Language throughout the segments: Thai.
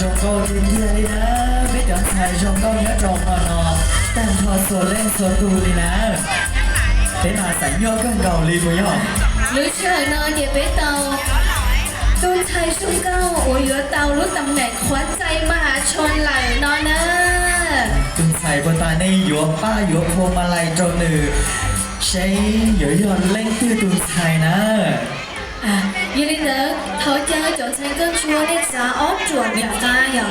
Chồng cô tìm kia đi nè, biết chọn thầy chồng cô nhớ chồng mà nó tạm thọ số lên số tù đi nè. Thế mà sẵn nhô cân cầu đi của nhau. Lưới trời nơi địa bế tàu Tôn thầy xung cao ủa giữa tàu lúc tầm nẹt khoán chay mà hạ tròn lại nó nè. Từng thầy của ta này dùa ba dùa khô mà lại cho nữ sẽ dựa dọn lên tư từng thầy nè. À, như đi nữa, thấu chơi chỗ thầy cơn chua nên giá ớt chuột đã ca nhở.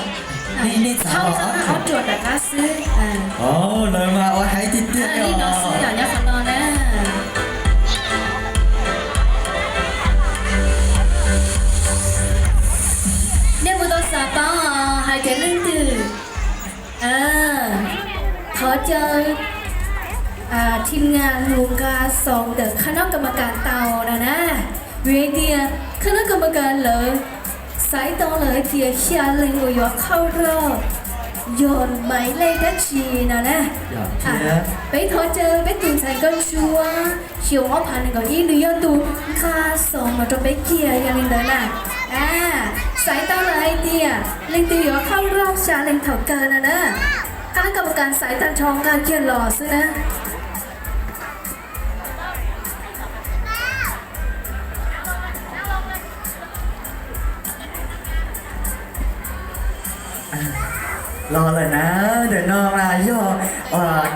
Nên giá ớt chuột đã ca sư. Ồ, lời mà ôi hãy tin tiếc đi nó sư nhỏ nhá phần nó nè. Nếu mà tôi xả bao hãy kể lên từ thấu chơiทีมงานลูกาสองเดอะคณะกรรมการเตานะนะเวียเดียคณะกรรมการเลยสายตรงเลยเดียเชียร์ลิงอุยเข้ารอบโยนไม้เล่ดัชชีนะนะไปทอเจอไปตุนใส่ก้นชัวเชียวอ้อพันกับอีหรือยอดตูคาสองมาตรงไปเกียร์ยังลิงเดินน่ะสายตรงเลยเดียลิงตีอยู่เข้ารอบชาลิงเถาเกินนะนะคณะกรรมการสายตันทองการเกียร์หล่อซินะรอเลยนะเดี๋ยวน้องนายย่อ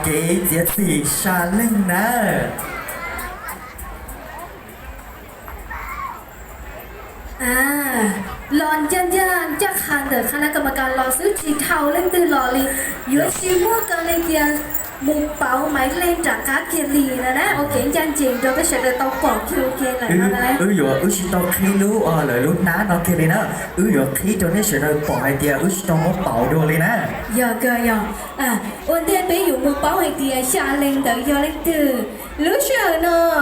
เก๋เจี๊ยบสีชาเล่งนะหลอนยันจะคานเดอคณะกรรมการรอซื้อจีเทาเล่นตื่นหล่อลีเยอะชีมั่วกันเลยเดียมุกเป๋าไม้เล่นจากการเกียร์ลีนะโอเคยันจริงเราก็เฉลยต้องปอกคิวเกนอะไรนั่นแหละชิตองคีรู้เลยรู้น้าน้องเคเลยนะอยู่คีจนได้เฉลยปอกไอเดียชิตองมุกเป๋าดูเลยนะอย่าเกยวันเดียไปอยู่มุกเป๋าไอเดียชาเล่นเดอยอเล่นตื่นรู้เชื่อเนอะ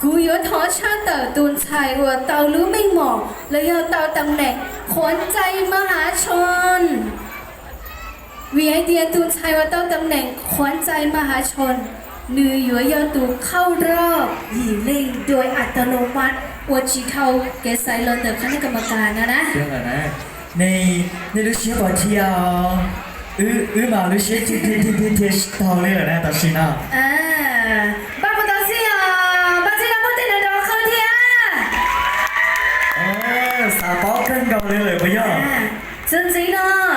กูยอท้อชาเตอตูนชายวัวเตารู้ไม่เหมาะเลยยอเตาตำแหน่งขวัญใจมหาชนวีไอเดียตูนชายวัวเตาตำแหน่งขวัญใจมหาชนนือหยัวยอตูเข้ารอบหยีเล่งโดยอัตโนมัติวัวจีเทาแกใส่ลอนเดอร์คณะกรรมการนะเรื่องอะไรในรู้เชื่อก่อนเที่ยวมารู้เชื่อที่ต่อเลยนะตัดสินอ่ะบ้าปตัดสินสาปอกกันเก่าเลยไปย่อจริงๆเนาะ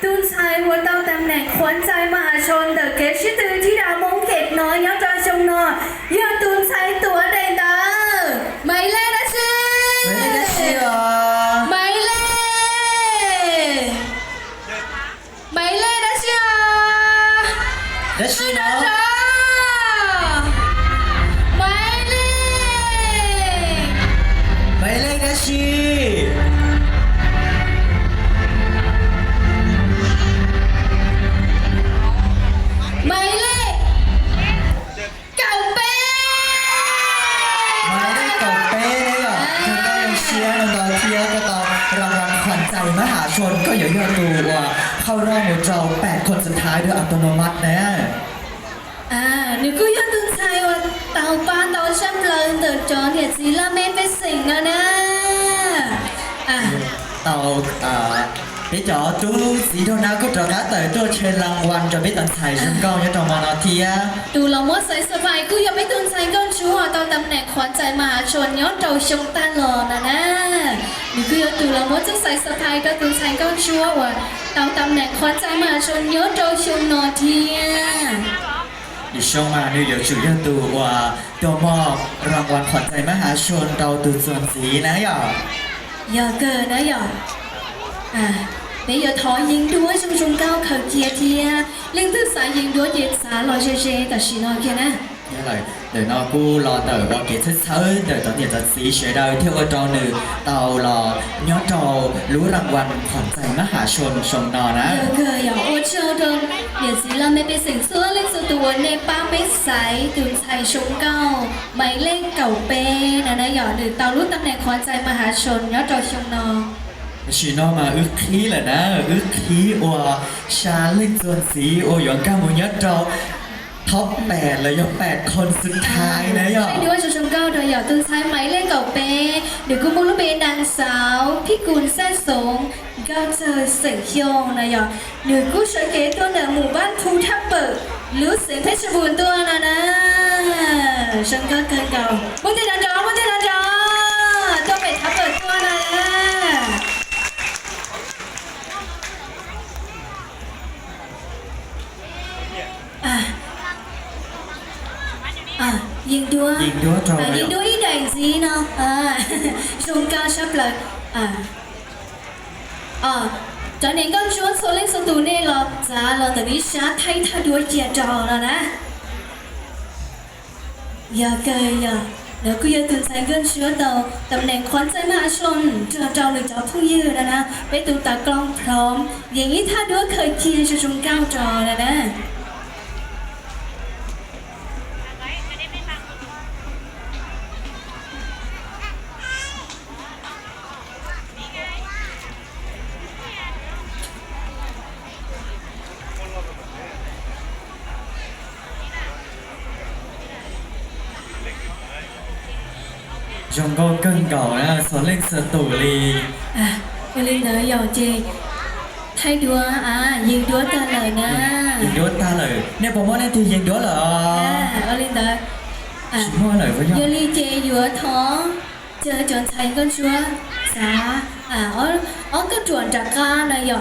ตูนชายหัวเตาตำแหน่งขวัญใจมหาชนเดอะเกชิตือที่ดาวมงเขตน้อยย้อนจอยชงนอยอตูนชายตัวเดนเดอไม่เล่นนะชิไม่เล่นะชิได้ชิเนาะไม่เล่นนะชิมหาชนก็อย่าตัวเข้ารอบหมู่เรา8 คนสุดท้ายด้วยอัตโนมัตินะนึกก็ยอดตื่นใจว่าเต่าปลาเต่าช่ำเลยเติร์ดจอเนี่ยสีละเมนไปสิงนะเต่าพี่จ๋อจูสีโดนาก็จะรักแต่ตัวเชนรางวัลจะไม่ตัดไถ่ฉันก็ยังต้องมานาทีดูเราเมื่อใส่สบายกูยังไม่ตื่นใจก้อนชัวตอนตำแหน่งขวัญใจมหาชนย้อนเราชงตาหล่อนะนี่คือดูเราเมื่อจะใส่สบายก็ตื่นใจก้อนชัวว่ะตอนตำแหน่งขวัญใจมหาชนย้อนเราชงนอที ดิช่องมาเนี่ยเดี๋ยวจุดยอดตัวว่าตัวมอบรางวัลขวัญใจมหาชนเราตัวส่วนสีนะหยอ giờ cơ đó giờ bây giờ thọยิงđúa trong trung cao khởi kia thia liên thức xãยิงđúa dệt xã lo dê dê ta chỉ nói kia nè Thế là để nó cu lo tờ lo kiến thức sớm để tao tiền thật sĩ sẽ đời theo ở trò nữ tàu lò nhó trò lũ răng quanh khoản giải mắc hạ xuân sông nò ná giờ cơ giờ ô chơ đơn giờ chỉ là mấy bé sinh xưa lên số tuổi nè ba bé sải từ thầy trung cao mấy lên cầu pe nè nè giờ được tàu lúc tầm này khoản giải mà hạ xuân nhó trò trung nò chỉ nó mà ước khí là ná ước khí ua xa lên xuân sĩ ua dọn ca mùi nhó trò top 8เลยยก8คนสุดท้ายนะยอ ให้ด้วยชมเก้าโดยหยอดตื่นสายไหมเล่นเก่าเป้เดี๋ยวกูมุกลูกเบนนางสาวพี่กุลแซ่สงเก้าเจอเสียงเฮียงนะหยอดเดี๋ยวกูช่วยเก๋ตัวเหนือหมู่บ้านภูทับเปิดหรือเสียงเพชรบูรณ์ตัวนะชมเก้าเกินเก่ามุ้งเจดันจอมุ้งเจดันจอตัวเป็ดทับเปิดตัวนะยิงดัว ยิงดัวtrò ยิงดัวที่ไหนสิเนาะชมการชับเลยcho nên con chúa số lên số tù nên là giá là tự đi xá thay thay đuổi chè trò rồi nè giờ kề giờ nếu cứ giờ từng sáng con chúa tàu tầm này khoán trái mà xuân cho trò được cháu thu dư rồi nè bé tụ ta con prom vậy ý thay đuổi khởi chia cho chúng cao trò rồi nè Chúng con cân cầu là số lên sở tủ lì Cô Linh tới dò chê thay đuaยิงđua ta lời nèยิงđua ta lời nếu bỏ món này thìยิงđua là cô Linh tới chỉ mua lời với nhau giờ ly chê vừa thó chờ chọn thay con chúa xá ở cái chuẩn trả ca này dò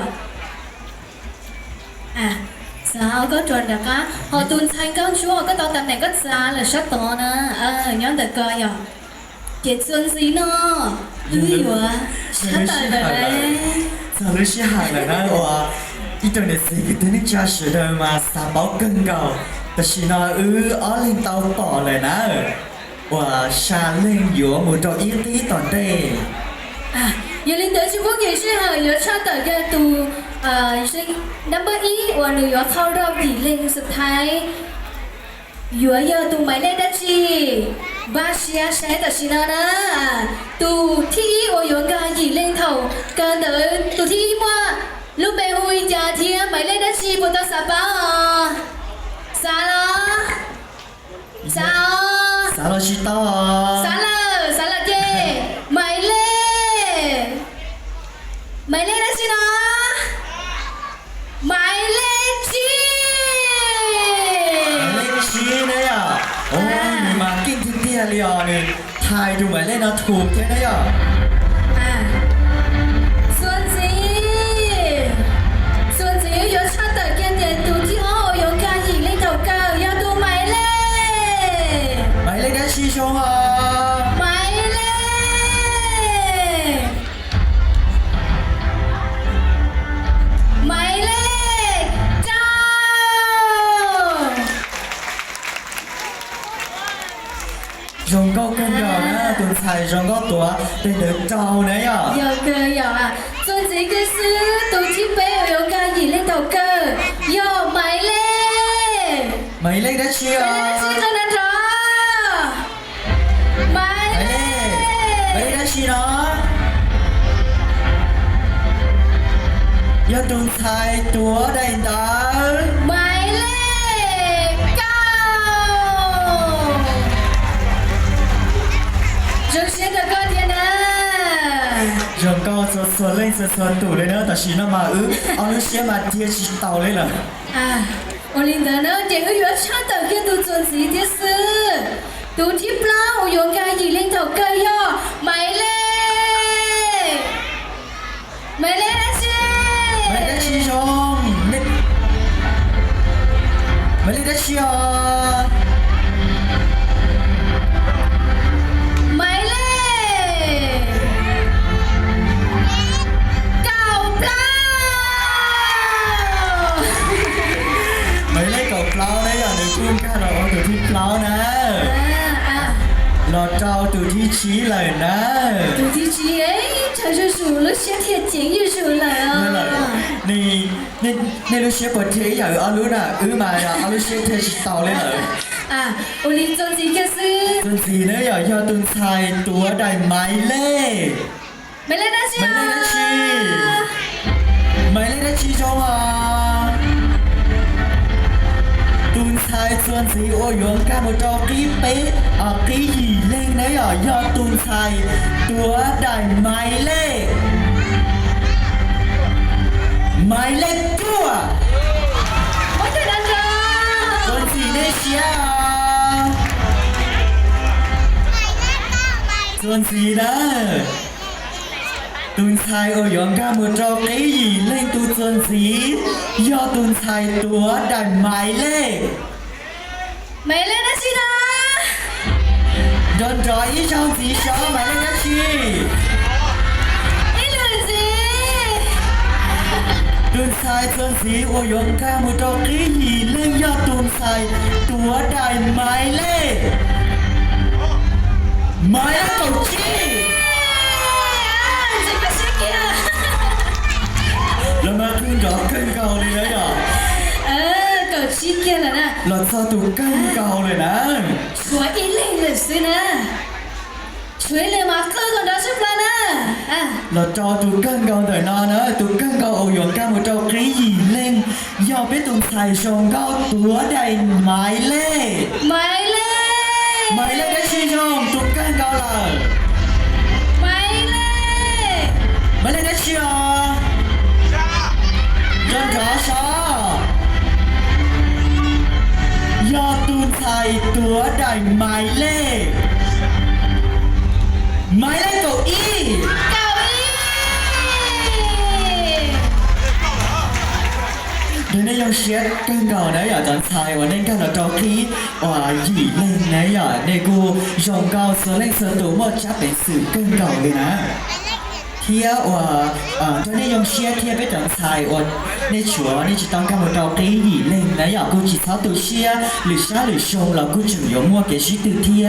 sao có chuẩn trả ca họ tuần thay con chúa cái tao tầm này có xa là sắp to nè nhóm đời coi dò chết xuân gì nó lưới vừa sắp tới rồi đấy sao lưới xe hàng là nó ủa ít tuổi này gì cái tiếng cha sửa đời mà xả báo cân cầu ta chỉ nói ở lên tàu bỏ lời ná ủa xa lên giữa một trò yếu tí toàn đây giờ lên tới Trung Quốc gì sẽ hỏi giờ sao tới giờ tù number ý và nữ giờเข้ารอบกี่เล่งสุดท้ายvừa giờ tụ máy lên đất gì ba xe sẽ tại xin na tụ thi ở yon ga gì lên thầu cần đợi tụ thi mà lúc bé hui cha thi máy lên đất gì bộ tao sao bao sao lo sao sao lo chỉ to sao là chê máy lên đất gì nó máy lên chi chi đấy ôi mà kinh thiên địa liền này thay đủ máy lên nó thuộc thế đấy Xuân gì giờ chắc tới kiên tiền tụ chi ô yo ca gì lên đầu cao ya tụ máy lên đã chi xuống hả máy lên chào dùng câu cân gò á tuần thầy dùng câu tủa để được trâu đấy giờ cơ giờ Xuân gì cái sư tụ chi bé yo ca gì lên đầu cơ yo máy lên đã chi máy lên con ăn rõ máy đã chi đó do tuần thầy tủa đầy đó máy lên cao chúng sẽ được con thiên dùng câu sờ lên tủ lên đó ta chỉ nó mà ông nó sẽ mà chia chỉ tàu lên là我领导呢，这个月差到给都做自己的事，都听不了，我用干一领导个哟，买嘞那些，mấy đã chi xong mấy đã chi 西哦， หมายเลขเก้าเปล่า 没那个包呢，要你观看了我就去包呢， อ่ะ เราเจ้าตัวที่ชี้เลยนะ ดูที่จีเอ้ยเธอจะ数了先贴简易数了 นั่นแหละ 啊 นี่ลูกเชฟปวดเทใหญ่เอาลูกน่ะมาอ่ะเอาลูกเชฟเทชิตเอาเลยเหรอ อ่ะ我哋做自己事 จนสีเนี่ยอย่าตุนชายตัวใดไม้เล่ ไม่เล่นนะสิ ไม่เล่นนะชีไม่เล่นนะชีจงอ่ะตุนชายส่วนสีโอยงกาโมจอกีเป๊ะกีหยีเล่งเนี่ยอย่าตุนชายตัวใดไม้เล่ไม้เล่ตัว โอ้ยดันจ้า ส่วนสีเนี่ยเชียส่วนสีนะตุนชายโอยองกาโมจอกีหยีเล่งตัวส่วนสีย่อตุนชายตัวใดไม้เล่ ไม่เล่นนะสินะ โดนจอยช่องสีชอหมายเลขนักชี ไอ้เหลือจี ตุนชายส่วนสีโอยงกาโมจอกีหยีเล่งย่อตุนชายตัวใดไม้เล่ไม้เล่เกาจี 这个是给啊 แล้วมาขึ้นกับขึ้นเกาเลยนะอย่า 搞七天了呢 เราชอบตัวขึ้นเกาเลยนะ 说一类的是呢吹了嘛各个都是不呢啊 เราจอตัวขึ้นเกาแต่นอนนะตัวขึ้นเกาโอยงกาโมจอกีหยีเล่งย่อไปตุนชายชงเกาตัวใดไม้เล่ 没嘞 ไม้เล่ได้ชีชงตัวขึ้นเกาเลย 没嘞 ไม้เล่ได้ชีอ๋อ Dân rõ sao do tuôn thầy túa đầy mái lê cậu y 搞一 Đến đây dòng xét cân cầu đấy ở tận thầy và nên cân ở trò khí và dĩ lên đấy ở đây cô dòng cao sơ lên sơ tủ một chắc để sự cân cầu lên á Thia và cho nên dòng xe thia với tận thầy và nên chúa nên chỉ tăng cao một trò khí dĩ lên đấy ở cô chỉ tháo tủ xe lửa xa lửa sông là cô chủ yếu mua cái sĩ từ thia